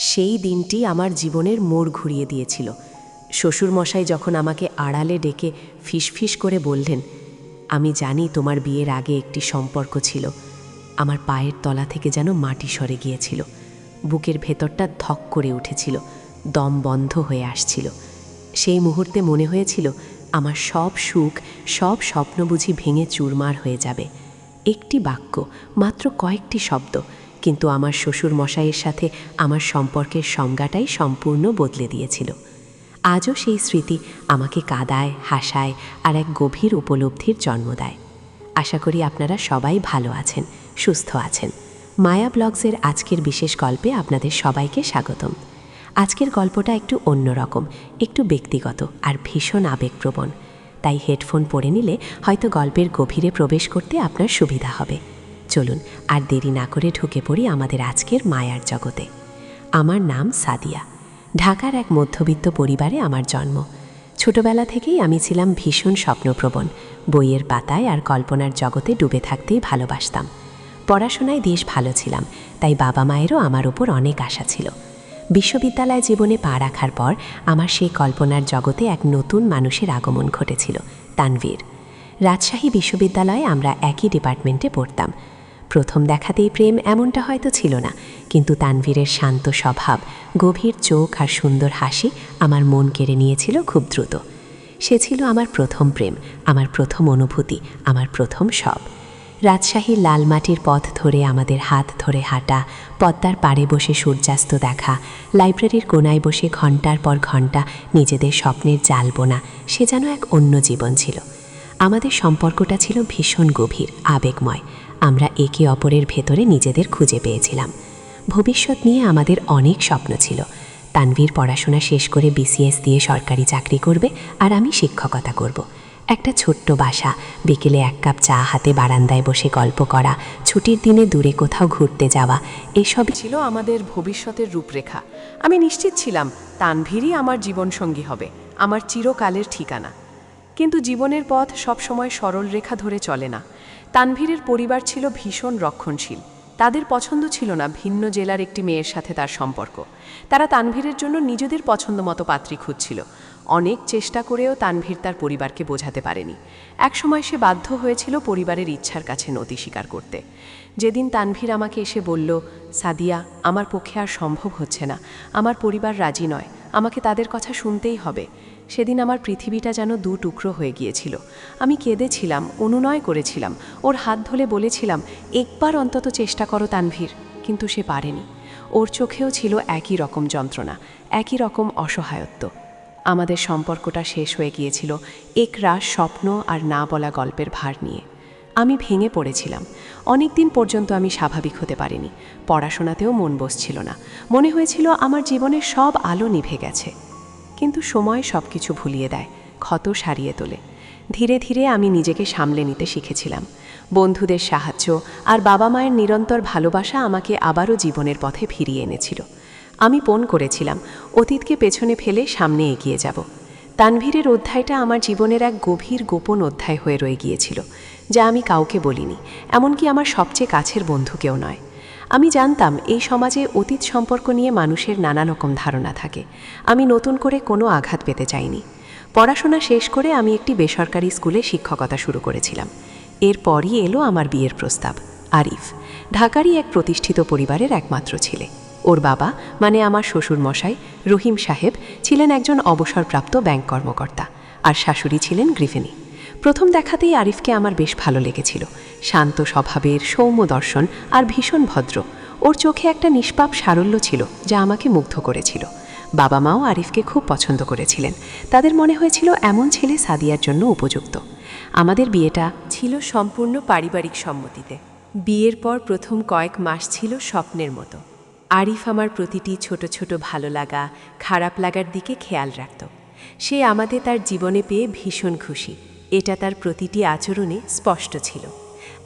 সেই দিনটি আমার জীবনের মোড় ঘুরিয়ে দিয়েছিল। শ্বশুরমশাই যখন আমাকে আড়ালে ডেকে ফিসফিস করে বললেন, আমি জানি তোমার বিয়ের আগে একটি সম্পর্ক ছিল, আমার পায়ের তলা থেকে যেন মাটি সরে গিয়েছিল। বুকের ভেতরটা ধক করে উঠেছিল, দম বন্ধ হয়ে আসছিল। সেই মুহূর্তে মনে হয়েছিল আমার সব সুখ, সব স্বপ্ন বুঝি ভেঙে চুরমার হয়ে যাবে। একটি বাক্য, মাত্র কয়েকটি শব্দ, কিন্তু আমার শ্বশুর মশাইয়ের সাথে আমার সম্পর্কের সংজ্ঞাটাই সম্পূর্ণ বদলে দিয়েছিল। আজও সেই স্মৃতি আমাকে কাঁদায়, হাসায় আর এক গভীর উপলব্ধির জন্ম দেয়। আশা করি আপনারা সবাই ভালো আছেন, সুস্থ আছেন। মায়া ব্লগসের আজকের বিশেষ গল্পে আপনাদের সবাইকে স্বাগতম। আজকের গল্পটা একটু অন্যরকম, একটু ব্যক্তিগত আর ভীষণ আবেগপ্রবণ। তাই হেডফোন পরে নিলে হয়তো গল্পের গভীরে প্রবেশ করতে আপনার সুবিধা হবে। চলুন আর দেরি না করে ঢুকে পড়ি আমাদের আজকের মায়ার জগতে। আমার নাম সাদিয়া। ঢাকার এক মধ্যবিত্ত পরিবারে আমার জন্ম। ছোটবেলা থেকেই আমি ছিলাম ভীষণ স্বপ্নপ্রবণ। বইয়ের পাতায় আর কল্পনার জগতে ডুবে থাকতেই ভালোবাসতাম। পড়াশোনায় বেশ ভালো ছিলাম, তাই বাবা মায়েরও আমার ওপর অনেক আশা ছিল। বিশ্ববিদ্যালয় জীবনে পা রাখার পর আমার সেই কল্পনার জগতে এক নতুন মানুষের আগমন ঘটেছিল, তানভীর। রাজশাহী বিশ্ববিদ্যালয়ে আমরা একই ডিপার্টমেন্টে পড়তাম। প্রথম দেখাতেই প্রেম এমনটা হয়তো ছিল না, কিন্তু তানভীরের শান্ত স্বভাব, গভীর চোখ আর সুন্দর হাসি আমার মন কেড়ে নিয়েছিল খুব দ্রুত। সে ছিল আমার প্রথম প্রেম, আমার প্রথম অনুভূতি, আমার প্রথম সব। রাজশাহীর লালমাটির পথ ধরে আমাদের হাত ধরে হাঁটা, পদ্মার পাড়ে বসে সূর্যাস্ত দেখা, লাইব্রেরির কোনায় বসে ঘন্টার পর ঘন্টা নিজেদের স্বপ্নের জাল বোনা, সে যেন এক অন্য জীবন ছিল। আমাদের সম্পর্কটা ছিল ভীষণ গভীর, আবেগময়। আমরা একে অপরের ভেতরে নিজেদের খুঁজে পেয়েছিলাম। ভবিষ্যৎ নিয়ে আমাদের অনেক স্বপ্ন ছিল। তানভীর পড়াশোনা শেষ করে বিসিএস দিয়ে সরকারি চাকরি করবে, আর আমি শিক্ষকতা করব। একটা ছোট্ট বাসা, বিকেলে এক কাপ চা হাতে বারান্দায় বসে গল্প করা, ছুটির দিনে দূরে কোথাও ঘুরতে যাওয়া, এসবই ছিল আমাদের ভবিষ্যতের রূপরেখা। আমি নিশ্চিত ছিলাম তানভীরই আমার জীবনসঙ্গী হবে, আমার চিরকালের ঠিকানা। কিন্তু জীবনের পথ সবসময় সরল রেখা ধরে চলে না। তানভীরের পরিবার ছিল ভীষণ রক্ষণশীল। তাদের পছন্দ ছিল না ভিন্ন জেলার একটি মেয়ের সাথে তার সম্পর্ক। তারা তানভীরের জন্য নিজেদের পছন্দ মতো পাত্রী খুঁজছিল। অনেক চেষ্টা করেও তানভীর তার পরিবারকে বোঝাতে পারেনি। একসময় সে বাধ্য হয়েছিল পরিবারের ইচ্ছার কাছে নতি স্বীকার করতে। যেদিন তানভীর আমাকে এসে বলল, সাদিয়া, আমার পক্ষে আর সম্ভব হচ্ছে না, আমার পরিবার রাজি নয়, আমাকে তাদের কথা শুনতেই হবে, সেদিন আমার পৃথিবীটা যেন দু টুকরো হয়ে গিয়েছিল। আমি কেঁদেছিলাম, অনুনয় করেছিলাম, ওর হাত ধরে বলেছিলাম, একবার অন্তত চেষ্টা করো তানভীর। কিন্তু সে পারেনি। ওর চোখেও ছিল একই রকম যন্ত্রণা, একই রকম অসহায়ত্ব। আমাদের সম্পর্কটা শেষ হয়ে গিয়েছিল একরাশ স্বপ্ন আর না বলা গল্পের ভার নিয়ে। আমি ভেঙে পড়েছিলাম। অনেক দিন পর্যন্ত আমি স্বাভাবিক হতে পারিনি। পড়াশোনাতেও মন বসছিল না। মনে হয়েছিল আমার জীবনের সব আলো নিভে গেছে। কিন্তু সময় সব কিছু ভুলিয়ে দেয়, ক্ষত সারিয়ে তোলে। ধীরে ধীরে আমি নিজেকে সামলে নিতে শিখেছিলাম। বন্ধুদের সাহায্য আর বাবা মায়ের নিরন্তর ভালোবাসা আমাকে আবারও জীবনের পথে ফিরিয়ে এনেছিল। আমি পণ করেছিলাম অতীতকে পেছনে ফেলে সামনে এগিয়ে যাব। তানভীরের অধ্যায়টা আমার জীবনের এক গভীর গোপন অধ্যায় হয়ে রয়ে গিয়েছিল, যা আমি কাউকে বলিনি, এমনকি আমার সবচেয়ে কাছের বন্ধুকেও নয়। আমি জানতাম এই সমাজে অতীত সম্পর্ক নিয়ে মানুষের নানা রকম ধারণা থাকে। আমি নতুন করে কোনো আঘাত পেতে চাইনি। পড়াশোনা শেষ করে আমি একটি বেসরকারি স্কুলে শিক্ষকতা শুরু করেছিলাম। এরপরই এলো আমার বিয়ের প্রস্তাব। আরিফ ঢাকারই এক প্রতিষ্ঠিত পরিবারের একমাত্র ছেলে। ওর বাবা, মানে আমার শ্বশুর মশাই রহিম সাহেব, ছিলেন একজন অবসরপ্রাপ্ত ব্যাংক কর্মকর্তা, আর শাশুড়ি ছিলেন গৃহিণী। প্রথম দেখাতেই আরিফকে আমার বেশ ভালো লেগেছিল। শান্ত স্বভাবের, সৌম্য দর্শন আর ভীষণ ভদ্র। ওর চোখে একটা নিষ্পাপ সারল্য ছিল, যা আমাকে মুগ্ধ করেছিল। বাবা মাও আরিফকে খুব পছন্দ করেছিলেন। তাদের মনে হয়েছিল এমন ছেলে সাদিয়ার জন্য উপযুক্ত। আমাদের বিয়েটা ছিল সম্পূর্ণ পারিবারিক সম্মতিতে। বিয়ের পর প্রথম কয়েক মাস ছিল স্বপ্নের মতো। আরিফ আমার প্রতিটি ছোট ছোট ভালো লাগা, খারাপ লাগার দিকে খেয়াল রাখত। সে আমাদের তার জীবনে পেয়ে ভীষণ খুশি, এটা তার প্রতিটি আচরণে স্পষ্ট ছিল।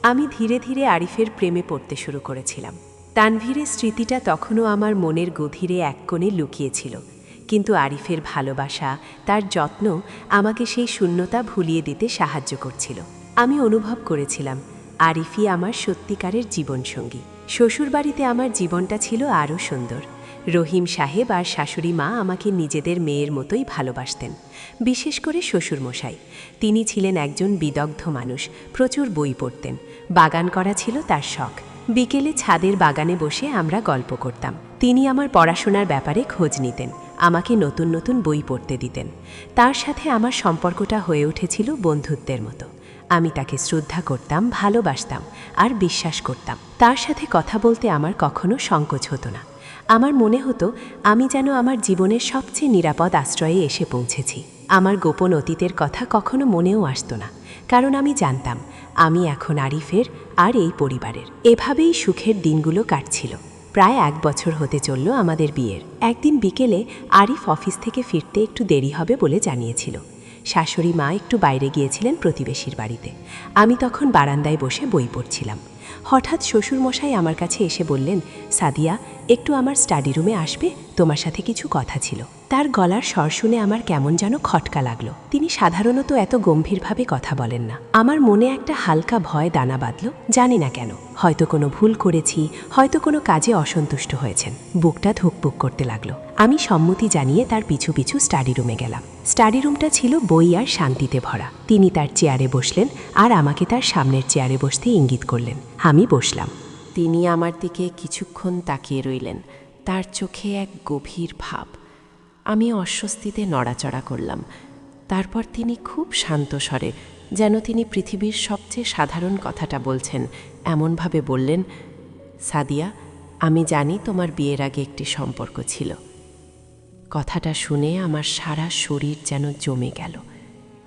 আমি ধীরে ধীরে আরিফের প্রেমে পড়তে শুরু করেছিলাম। তানভীরের স্মৃতিটা তখনও আমার মনের গভীরে এক কোণে লুকিয়েছিল, কিন্তু আরিফের ভালোবাসা, তার যত্ন আমাকে সেই শূন্যতা ভুলিয়ে দিতে সাহায্য করছিল। আমি অনুভব করেছিলাম আরিফই আমার সত্যিকারের জীবনসঙ্গী। শ্বশুরবাড়িতে আমার জীবনটা ছিল আরও সুন্দর। রহিম সাহেব আর শাশুড়ি মা আমাকে নিজেদের মেয়ের মতোই ভালোবাসতেন। বিশেষ করে শ্বশুরমশাই, তিনি ছিলেন একজন বিদগ্ধ মানুষ, প্রচুর বই পড়তেন। বাগান করা ছিল তার শখ। বিকেলে ছাদের বাগানে বসে আমরা গল্প করতাম। তিনি আমার পড়াশোনার ব্যাপারে খোঁজ নিতেন, আমাকে নতুন নতুন বই পড়তে দিতেন। তার সাথে আমার সম্পর্কটা হয়ে উঠেছিল বন্ধুত্বের মতো। আমি তাকে শ্রদ্ধা করতাম, ভালোবাসতাম আর বিশ্বাস করতাম। তার সাথে কথা বলতে আমার কখনো সংকোচ হতো না। আমার মনে হতো আমি যেন আমার জীবনের সবচেয়ে নিরাপদ আশ্রয়ে এসে পৌঁছেছি। আমার গোপন অতীতের কথা কখনো মনেও আসতো না, কারণ আমি জানতাম আমি এখন আরিফের আর এই পরিবারের। এভাবেই সুখের দিনগুলো কাটছিল। প্রায় 1 বছর হতে চলল আমাদের বিয়ের। একদিন বিকেলে আরিফ অফিস থেকে ফিরতে একটু দেরি হবে বলে জানিয়েছিল। শাশুড়ি মা একটু বাইরে গিয়েছিলেন প্রতিবেশীর বাড়িতে। আমি তখন বারান্দায় বসে বই পড়ছিলাম। হঠাৎ শ্বশুরমশাই আমার কাছে এসে বললেন, সাদিয়া, একটু আমার স্টাডি রুমে আসবে, তোমার সাথে কিছু কথা ছিল। তার গলার স্বর শুনে আমার কেমন যেন খটকা লাগলো। তিনি সাধারণত এত গম্ভীরভাবে কথা বলেন না। আমার মনে একটা হালকা ভয় দানা বাঁধল, জানি না কেন। হয়তো কোনো ভুল করেছি, হয়তো কোনো কাজে অসন্তুষ্ট হয়েছেন। বুকটা ধুকপুক করতে লাগলো। আমি সম্মতি জানিয়ে তার পিছু পিছু স্টাডি রুমে গেলাম। স্টাডি রুমটা ছিল বই আর শান্তিতে ভরা। তিনি তার চেয়ারে বসলেন আর আমাকে তার সামনের চেয়ারে বসতে ইঙ্গিত করলেন। আমি বসলাম। তিনি আমার দিকে কিছুক্ষণ তাকিয়ে রইলেন। তার চোখে এক গভীর ভাব। আমি অস্বস্তিতে নড়াচড়া করলাম। তারপর তিনি খুব শান্ত স্বরে, যেন তিনি পৃথিবীর সবচেয়ে সাধারণ কথাটা বলছেন, এমনভাবে বললেন, সাদিয়া, আমি জানি তোমার বিয়ের আগে একটি সম্পর্ক ছিল। কথাটা শুনে আমার সারা শরীর যেন জমে গেল।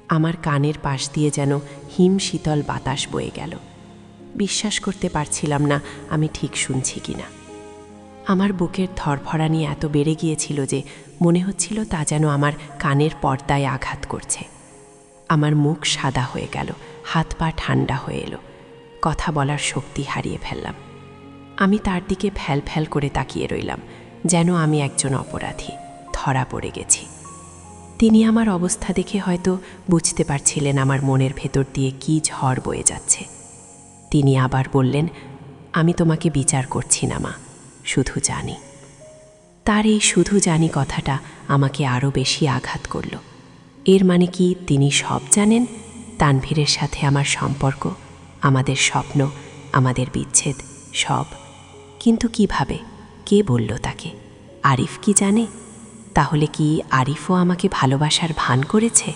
আমার কানের পাশ দিয়ে যেন হিম শীতল বাতাস বয়ে গেল। বিশ্বাস করতে পারছিলাম না আমি ঠিক শুনছি কিনা। আমার বুকের ধড়ফড়ানি এত বেড়ে গিয়েছিল যে মনে হচ্ছিল তা যেন আমার কানের পর্দায় আঘাত করছে। আমার মুখ সাদা হয়ে গেল, হাত পা ঠান্ডা হয়ে এলো। কথা বলার শক্তি হারিয়ে ফেললাম। আমি তার দিকে ফ্যাল ফ্যাল করে তাকিয়ে রইলাম, যেন আমি একজন অপরাধী, ধরা পড়ে গেছি। তিনি আমার অবস্থা দেখে হয়তো বুঝতে পারছিলেন আমার মনের ভেতর দিয়ে কী ঝড় বয়ে যাচ্ছে। তিনি আবার বললেন, আমি তোমাকে বিচার করছি না মা, শুধু জানি। তার এই শুধু জানি কথাটা আমাকে আরও বেশি আঘাত করল। এর মানে কি তিনি সব জানেন? তানভীরের সাথে আমার সম্পর্ক, আমাদের স্বপ্ন, আমাদের বিচ্ছেদ, সব। কিন্তু কিভাবে? কে বলল তাকে? আরিফ কি জানে? তাহলে কি আরিফও আমাকে ভালোবাসার ভান করেছে?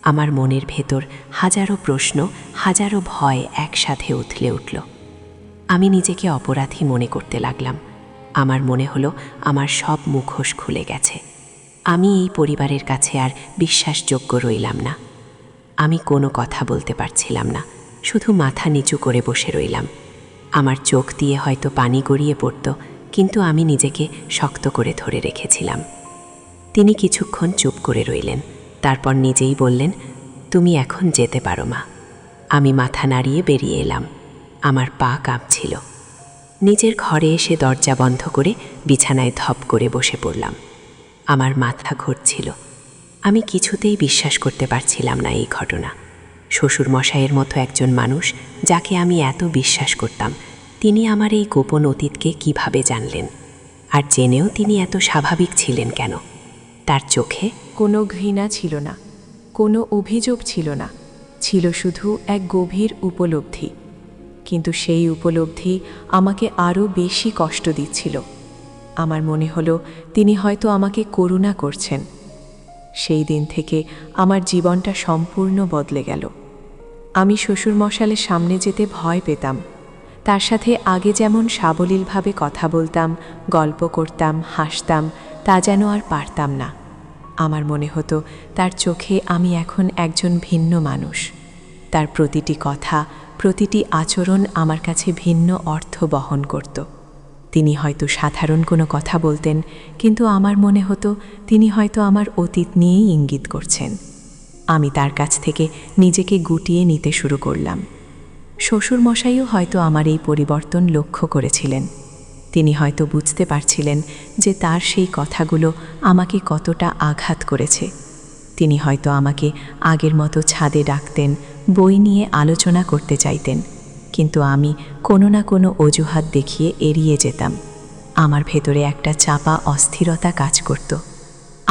আমার মনের ভেতর হাজারো প্রশ্ন, হাজারো ভয় একসাথে উথলে উঠল। আমি নিজেকে অপরাধী মনে করতে লাগলাম। আমার মনে হলো আমার সব মুখোশ খুলে গেছে। আমি এই পরিবারের কাছে আর বিশ্বাসযোগ্য রইলাম না। আমি কোনো কথা বলতে পারছিলাম না, শুধু মাথা নিচু করে বসে রইলাম। আমার চোখ দিয়ে হয়তো পানি গড়িয়ে পড়ত, কিন্তু আমি নিজেকে শক্ত করে ধরে রেখেছিলাম। তিনি কিছুক্ষণ চুপ করে রইলেন, তারপর নিজেই বললেন, তুমি এখন যেতে পারো মা। আমি মাথা নাড়িয়ে বেরিয়ে এলাম। আমার পা কাঁপছিল। নিজের ঘরে এসে দরজা বন্ধ করে বিছানায় ধপ করে বসে পড়লাম। আমার মাথা ঘুরছিল। আমি কিছুতেই বিশ্বাস করতে পারছিলাম না এই ঘটনা। শ্বশুরমশাইয়ের মতো একজন মানুষ, যাকে আমি এত বিশ্বাস করতাম, তিনি আমার এই গোপন অতীতকে কিভাবে জানলেন? আর জেনেও তিনি এত স্বাভাবিক ছিলেন কেন? তার চোখে কোনো ঘৃণা ছিল না, কোনো অভিযোগ ছিল না, ছিল শুধু এক গভীর উপলব্ধি। কিন্তু সেই উপলব্ধি আমাকে আরও বেশি কষ্ট দিচ্ছিল। আমার মনে হলো তিনি হয়তো আমাকে করুণা করছেন। সেই দিন থেকে আমার জীবনটা সম্পূর্ণ বদলে গেল। আমি শ্বশুরমশাইয়ের সামনে যেতে ভয় পেতাম। তার সাথে আগে যেমন সাবলীলভাবে কথা বলতাম, গল্প করতাম, হাসতাম, তা যেন আর পারতাম না। আমার মনে হতো তার চোখে আমি এখন একজন ভিন্ন মানুষ। তার প্রতিটি কথা, প্রতিটি আচরণ আমার কাছে ভিন্ন অর্থ বহন করত। তিনি হয়তো সাধারণ কোনো কথা বলতেন, কিন্তু আমার মনে হতো তিনি হয়তো আমার অতীত নিয়েই ইঙ্গিত করছেন। আমি তার কাছ থেকে নিজেকে গুটিয়ে নিতে শুরু করলাম। শ্বশুরমশাইও হয়তো আমার এই পরিবর্তন লক্ষ্য করেছিলেন। তিনি হয়তো বুঝতে পারছিলেন যে তার সেই কথাগুলো আমাকে কতটা আঘাত করেছে। তিনি হয়তো আমাকে আগের মতো ছাদে ডাকতেন, বই নিয়ে আলোচনা করতে চাইতেন, কিন্তু আমি কোনো না কোনো অজুহাত দেখিয়ে এড়িয়ে যেতাম। আমার ভেতরে একটা চাপা অস্থিরতা কাজ করত।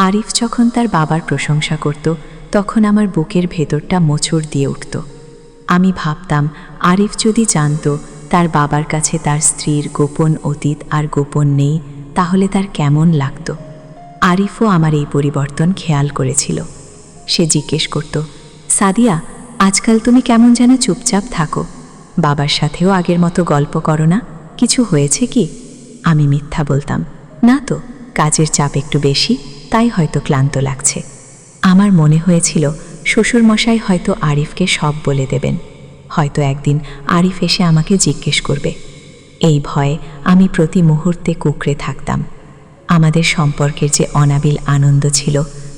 আরিফ যখন তার বাবার প্রশংসা করত তখন আমার বুকের ভেতরটা মোচড় দিয়ে উঠত। আমি ভাবতাম আরিফ যদি জানত তার বাবার কাছে তার স্ত্রীর গোপন অতীত আর গোপন নেই তাহলে তার কেমন লাগত। আরিফও আমার এই পরিবর্তন খেয়াল করেছিল। সে জিজ্ঞেস করত, সাদিয়া, আজকাল তুমি কেমন যেন চুপচাপ থাকো, বাবার সাথেও আগের মতো গল্প করো না, কিছু হয়েছে কি? আমি মিথ্যা বলতাম, না তো, কাজের চাপ একটু বেশি, তাই হয়তো ক্লান্ত লাগছে। আমার মনে হয়েছিল শ্বশুরমশাই হয়তো আরিফকে সব বলে দেবেন, হয়তো একদিন আরিফ এসে আমাকে জিজ্ঞেস করবে। এই ভয়ে আমি প্রতি মুহূর্তে কুঁকড়ে থাকতাম। আমাদের সম্পর্কের যে অনাবিল আনন্দ ছিল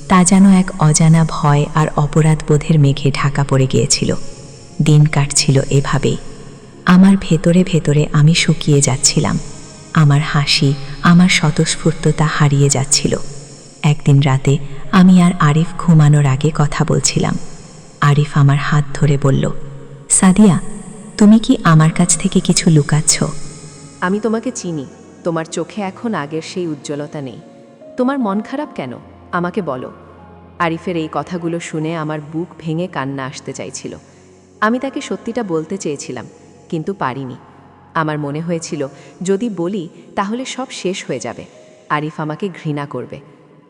তা যেন এক অজানা ভয় আর অপরাধবোধের মেঘে ঢাকা পড়ে গিয়েছিল। দিন কাটছিল এভাবেই। আমার ভেতরে ভেতরে আমি শুকিয়ে যাচ্ছিলাম। আমার হাসি, আমার স্বতঃস্ফূর্ততা হারিয়ে যাচ্ছিল। একদিন রাতে আমি আর আরিফ ঘুমানোর আগে কথা বলছিলাম। আরিফ আমার হাত ধরে বলল, সাদিয়া, তুমি কি আমার কাছ থেকে কিছু লুকাচ্ছ? আমি তোমাকে চিনি, তোমার চোখে এখন আগের সেই উজ্জ্বলতা নেই। তোমার মন খারাপ কেন, আমাকে বলো। আরিফের এই কথাগুলো শুনে আমার বুক ভেঙে কান্না আসতে চাইছিল। আমি তাকে সত্যিটা বলতে চেয়েছিলাম, কিন্তু পারিনি। আমার মনে হয়েছিল যদি বলি তাহলে সব শেষ হয়ে যাবে, আরিফ আমাকে ঘৃণা করবে।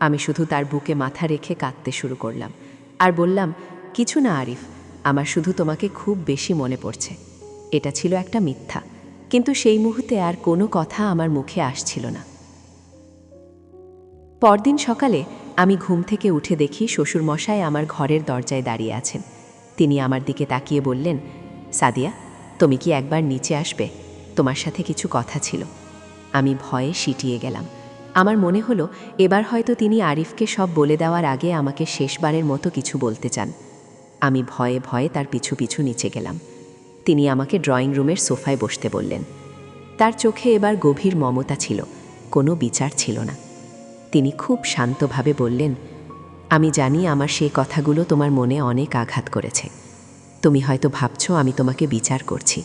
আমি শুধু তার বুকে মাথা রেখে কাঁদতে শুরু করলাম আর বললাম, কিছু না আরিফ, আমার শুধু তোমাকে খুব বেশি মনে পড়ছে। এটা ছিল একটা মিথ্যা, কিন্তু সেই মুহূর্তে আর কোনো কথা আমার মুখে আসছিল না। পরদিন সকালে আমি ঘুম থেকে উঠে দেখি শ্বশুরমশাই আমার ঘরের দরজায় দাঁড়িয়ে আছেন। তিনি আমার দিকে তাকিয়ে বললেন, সাদিয়া, তুমি কি একবার নিচে আসবে? তোমার সাথে কিছু কথা ছিল। আমি ভয়ে সিটিয়ে গেলাম। আমার মনে হলো এবার হয়তো তিনি আরিফকে সব বলে দেওয়ার আগে আমাকে শেষবারের মতো কিছু বলতে চান। আমি ভয়ে ভয়ে তার পিছু পিছু নিচে গেলাম। তিনি আমাকে ড্রয়িং রুমের সোফায় বসতে বললেন। তার চোখে এবার গভীর মমতা ছিল, কোনো বিচার ছিল না। তিনি খুব শান্তভাবে বললেন, আমি জানি আমার সেই কথাগুলো তোমার মনে অনেক আঘাত করেছে। তুমি হয়তো ভাবছো আমি তোমাকে বিচার করছি,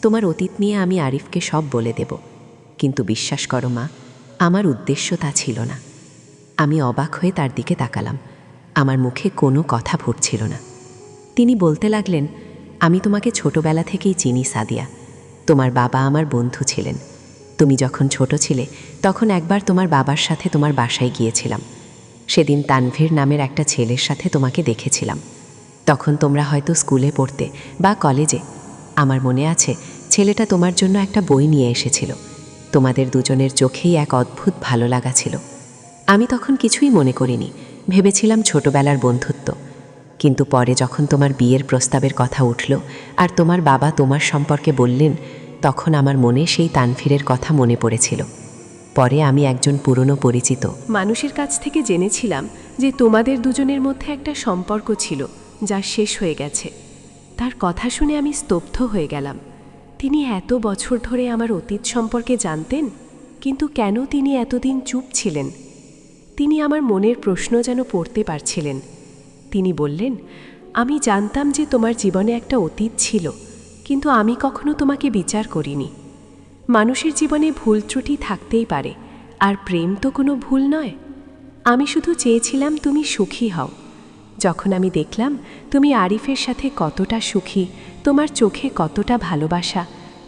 তোমার অতীত নিয়ে আমি আরিফকে সব বলে দেব। কিন্তু বিশ্বাস করো মা, আমার উদ্দেশ্য তা ছিল না। আমি অবাক হয়ে তার দিকে তাকালাম। আমার মুখে কোনো কথা ফুটছিল না। তিনি বলতে লাগলেন, আমি তোমাকে ছোটবেলা থেকেই চিনি সাদিয়া। তোমার বাবা আমার বন্ধু ছিলেন। তুমি যখন ছোট ছিলে তখন একবার তোমার বাবার সাথে তোমার বাসায় গিয়েছিলাম। সেদিন তানভীর নামের একটা ছেলের সাথে তোমাকে দেখেছিলাম। তখন তোমরা হয়তো স্কুলে পড়তে বা কলেজে। আমার মনে আছে ছেলেটা তোমার জন্য একটা বই নিয়ে এসেছিল। তোমাদের দুজনের চোখেই এক অদ্ভুত ভালো লাগা ছিল। আমি তখন কিছুই মনে করিনি, ভেবেছিলাম ছোটবেলার বন্ধুত্ব। কিন্তু পরে যখন তোমার বিয়ের প্রস্তাবের কথা উঠল আর তোমার বাবা তোমার সম্পর্কে বললেন, তখন আমার মনে সেই তানভীরের কথা মনে পড়েছিল। পরে আমি একজন পুরনো পরিচিত মানুষের কাছ থেকে জেনেছিলাম যে তোমাদের দুজনের মধ্যে একটা সম্পর্ক ছিল যা শেষ হয়ে গেছে। তার কথা শুনে আমি স্তব্ধ হয়ে গেলাম। তিনি এত বছর ধরে আমার অতীত সম্পর্কে জানতেন, কিন্তু কেন তিনি এতদিন চুপ ছিলেন? তিনি আমার মনের প্রশ্ন যেন পড়তে পারছিলেন। তিনি বললেন, আমি জানতাম যে তোমার জীবনে একটা অতীত ছিল, কিন্তু আমি কখনো তোমাকে বিচার করিনি। মানুষের জীবনে ভুল ত্রুটি থাকতেই পারে, আর প্রেম তো কোনো ভুল নয়। আমি শুধু চেয়েছিলাম তুমি সুখী হও। যখন আমি দেখলাম তুমি আরিফের সাথে কতটা সুখী, তোমার চোখে কতটা ভালোবাসা,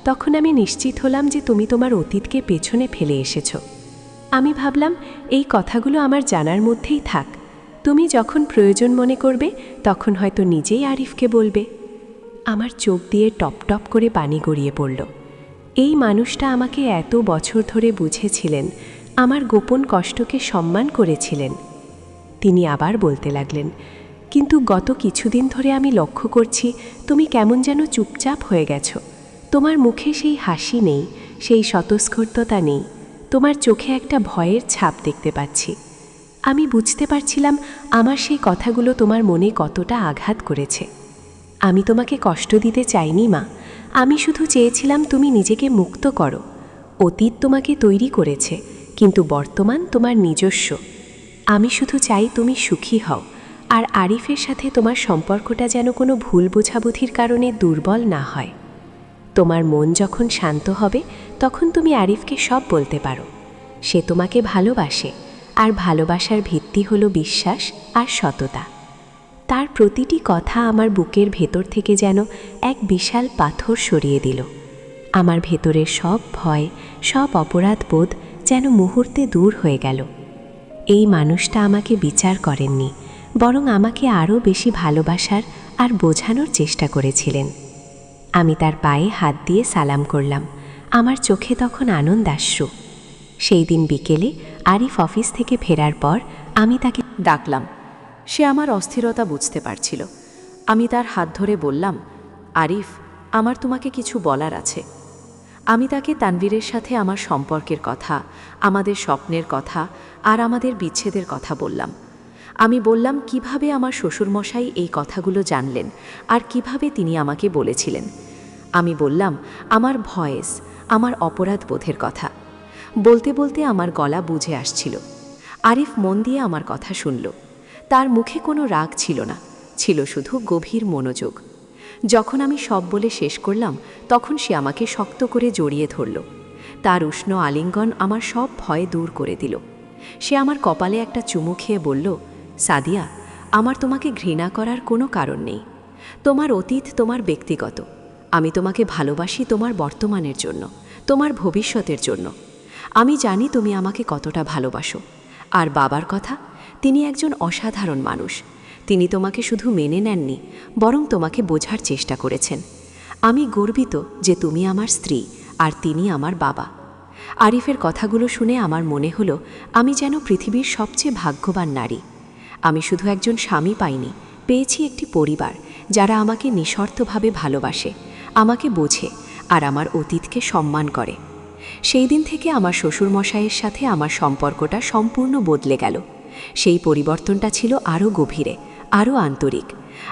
তখন আমি নিশ্চিত হলাম যে তুমি তোমার অতীতকে পেছনে ফেলে এসেছো। আমি ভাবলাম এই কথাগুলো আমার জানার মধ্যেই থাক। তুমি যখন প্রয়োজন মনে করবে তখন হয়তো নিজেই আরিফকে বলবে। আমার চোখ দিয়ে টপ টপ করে পানি গড়িয়ে পড়ল। এই মানুষটা আমাকে এত বছর ধরে বুঝেছিলেন, আমার গোপন কষ্টকে সম্মান করেছিলেন। তিনি আবার বলতে লাগলেন, কিন্তু গত কিছুদিন ধরে আমি লক্ষ্য করছি তুমি কেমন যেন চুপচাপ হয়ে গেছো। তোমার মুখে সেই হাসি নেই, সেই স্বতঃস্ফূর্ততা নেই। তোমার চোখে একটা ভয়ের ছাপ দেখতে পাচ্ছি। আমি বুঝতে পারছিলাম আমার সেই কথাগুলো তোমার মনে কতটা আঘাত করেছে। আমি তোমাকে কষ্ট দিতে চাইনি মা, আমি শুধু চেয়েছিলাম তুমি নিজেকে মুক্ত করো। অতীত তোমাকে তৈরি করেছে, কিন্তু বর্তমান তোমার নিজস্ব। আমি শুধু চাই তুমি সুখী হও, আর আরিফের সাথে তোমার সম্পর্কটা যেন কোনো ভুল বোঝাবুঝির কারণে দুর্বল না হয়। তোমার মন যখন শান্ত হবে তখন তুমি আরিফকে সব বলতে পারো। সে তোমাকে ভালোবাসে, আর ভালোবাসার ভিত্তি হলো বিশ্বাস আর সততা। তার প্রতিটি কথা আমার বুকের ভেতর থেকে যেন এক বিশাল পাথর সরিয়ে দিল। আমার ভেতরের সব ভয়, সব অপরাধবোধ যেন মুহূর্তে দূর হয়ে গেল। এই মানুষটা আমাকে বিচার করেননি, বরং আমাকে আরও বেশি ভালোবাসার আর বোঝানোর চেষ্টা করেছিলেন। আমি তার পায়ে হাত দিয়ে সালাম করলাম। আমার চোখে তখন আনন্দাশ্রু। সেই দিন বিকেলে আরিফ অফিস থেকে ফেরার পর আমি তাকে ডাকলাম। সে আমার অস্থিরতা বুঝতে পারছিল। আমি তার হাত ধরে বললাম, আরিফ, আমার তোমাকে কিছু বলার আছে। আমি তাকে তানভীরের সাথে আমার সম্পর্কের কথা, আমাদের স্বপ্নের কথা আর আমাদের বিচ্ছেদের কথা বললাম। আমি বললাম কিভাবে আমার শ্বশুরমশাই এই কথাগুলো জানলেন আর কিভাবে তিনি আমাকে বলেছিলেন। আমি বললাম আমার ভয়েস, আমার অপরাধ বোধের কথা। বলতে বলতে আমার গলা বুঝে আসছিল। আরিফ মন দিয়ে আমার কথা শুনল। তার মুখে কোনো রাগ ছিল না, ছিল শুধু গভীর মনোযোগ। যখন আমি সব বলে শেষ করলাম, তখন সে আমাকে শক্ত করে জড়িয়ে ধরল। তার উষ্ণ আলিঙ্গন আমার সব ভয় দূর করে দিল। সে আমার কপালে একটা চুমু খেয়ে বলল, সাদিয়া, আমার তোমাকে ঘৃণা করার কোনো কারণ নেই। তোমার অতীত তোমার ব্যক্তিগত। আমি তোমাকে ভালোবাসি তোমার বর্তমানের জন্য, তোমার ভবিষ্যতের জন্য। আমি জানি তুমি আমাকে কতটা ভালোবাসো। আর বাবার কথা, তিনি একজন অসাধারণ মানুষ। তিনি তোমাকে শুধু মেনে নেননি, বরং তোমাকে বোঝার চেষ্টা করেছেন। আমি গর্বিত যে তুমি আমার স্ত্রী আর তিনি আমার বাবা। আরিফের কথাগুলো শুনে আমার মনে হলো আমি যেন পৃথিবীর সবচেয়ে ভাগ্যবান নারী। আমি শুধু একজন স্বামী পাইনি, পেয়েছি একটি পরিবার যারা আমাকে নিঃশর্তভাবে ভালোবাসে, আমাকে বোঝে আর আমার অতীতকে সম্মান করে। সেই দিন থেকে আমার শ্বশুরমশাইয়ের সাথে আমার সম্পর্কটা সম্পূর্ণ বদলে গেল। সেই পরিবর্তনটা ছিল আরও গভীরে, আরও আন্তরিক।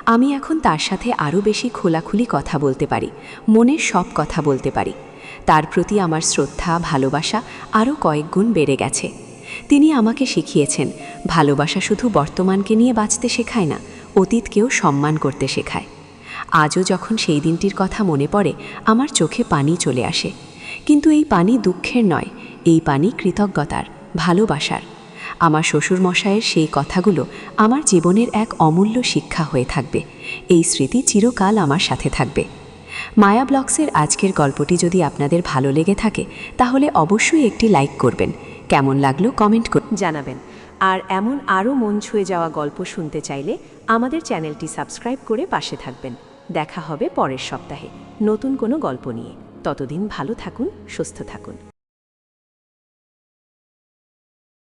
আমি এখন তার সাথে আরও বেশি খোলাখুলি কথা বলতে পারি, মনের সব কথা বলতে পারি। তার প্রতি আমার শ্রদ্ধা, ভালোবাসা আরও কয়েক গুণ বেড়ে গেছে। তিনি আমাকে শিখিয়েছেন, ভালোবাসা শুধু বর্তমানকে নিয়ে বাঁচতে শেখায় না, অতীতকেও সম্মান করতে শেখায়। আজও যখন সেই দিনটির কথা মনে পড়ে, আমার চোখে পানি চলে আসে। কিন্তু এই পানি দুঃখের নয়, এই পানি কৃতজ্ঞতার, ভালোবাসার। আমার শ্বশুরমশায়ের সেই কথাগুলো আমার জীবনের এক অমূল্য শিক্ষা হয়ে থাকবে। এই স্মৃতি চিরকাল আমার সাথে থাকবে। মায়া ব্লগসের আজকের গল্পটি যদি আপনাদের ভালো লেগে থাকে, তাহলে অবশ্যই একটি লাইক করবেন। কেমন লাগলো কমেন্ট করে জানাবেন। আর এমন আরও মন ছুঁয়ে যাওয়া গল্প শুনতে চাইলে আমাদের চ্যানেলটি সাবস্ক্রাইব করে পাশে থাকবেন। দেখা হবে পরের সপ্তাহে নতুন কোনো গল্প নিয়ে। ততদিন ভালো থাকুন, সুস্থ থাকুন।